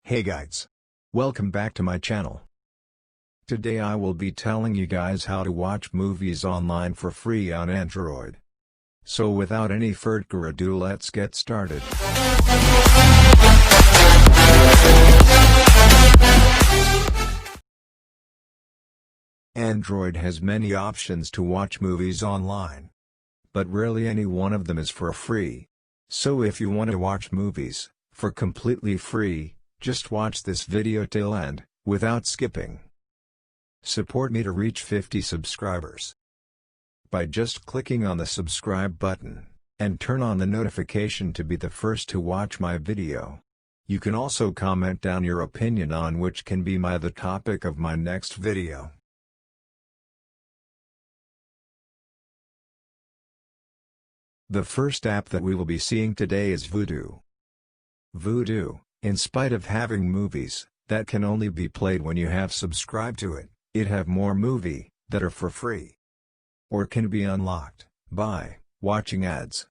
Hey guys! Welcome back to my channel. Today I will be telling you guys how to watch movies online for free on Android. So without any further ado, let's get started. Android has many options to watch movies online, but rarely any one of them is for free. So if you want to watch movies for completely free, just watch this video till end, without skipping. Support me to reach 50 subscribers by just clicking on the subscribe button, and turn on the notification to be the first to watch my video. You can also comment down your opinion on which can be the topic of my next video. The first app that we will be seeing today is Vudu. Vudu, in spite of having movies that can only be played when you have subscribed to it, it have more movie that are for free or can be unlocked by watching ads.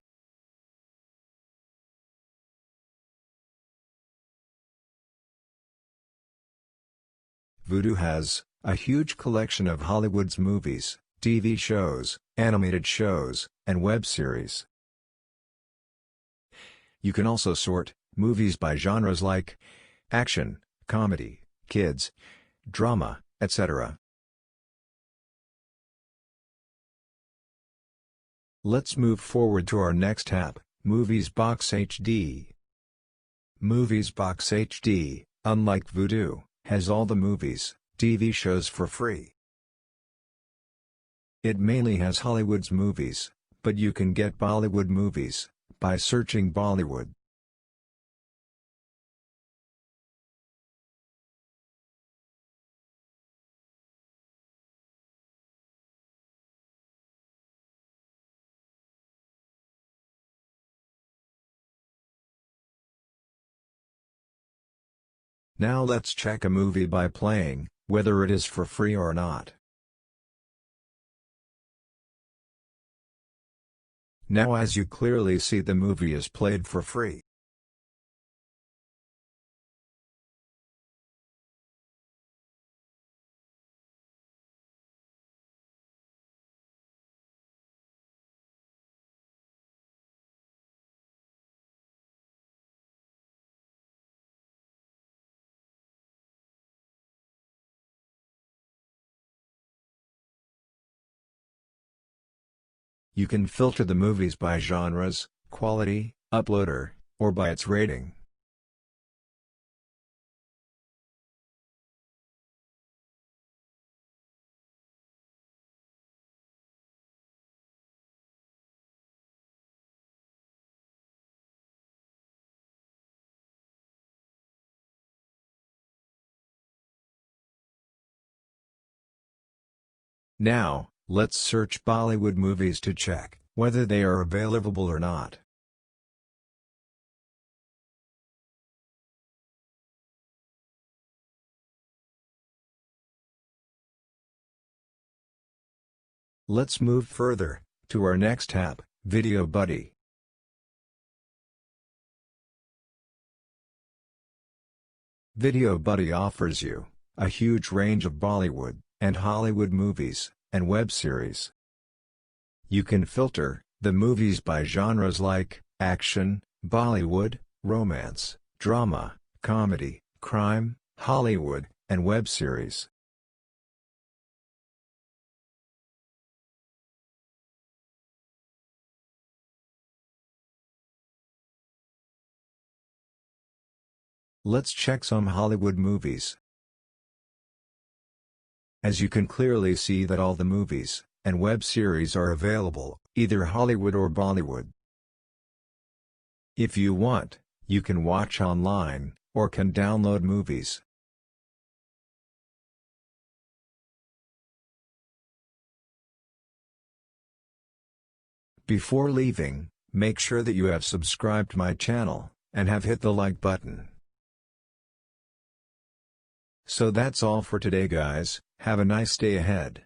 Vudu has a huge collection of Hollywood's movies, TV shows, animated shows, and web series. You can also sort movies by genres like action, comedy, kids, drama, etc. Let's move forward to our next app, MoviesBox HD. MoviesBox HD, unlike Vudu, has all the movies, TV shows for free. It mainly has Hollywood's movies, but you can get Bollywood movies by searching Bollywood. Now let's check a movie by playing, whether it is for free or not. Now as you clearly see, the movie is played for free. You can filter the movies by genres, quality, uploader, or by its rating. Now, let's search Bollywood movies to check whether they are available or not. Let's move further to our next app, Video Buddy. Video Buddy offers you a huge range of Bollywood and Hollywood movies and web series. You can filter the movies by genres like action, Bollywood, romance, drama, comedy, crime, Hollywood, and web series. Let's check some Hollywood movies. As you can clearly see that all the movies and web series are available, either Hollywood or Bollywood. If you want, you can watch online, or can download movies. Before leaving, make sure that you have subscribed to my channel, and have hit the like button. So that's all for today guys, have a nice day ahead.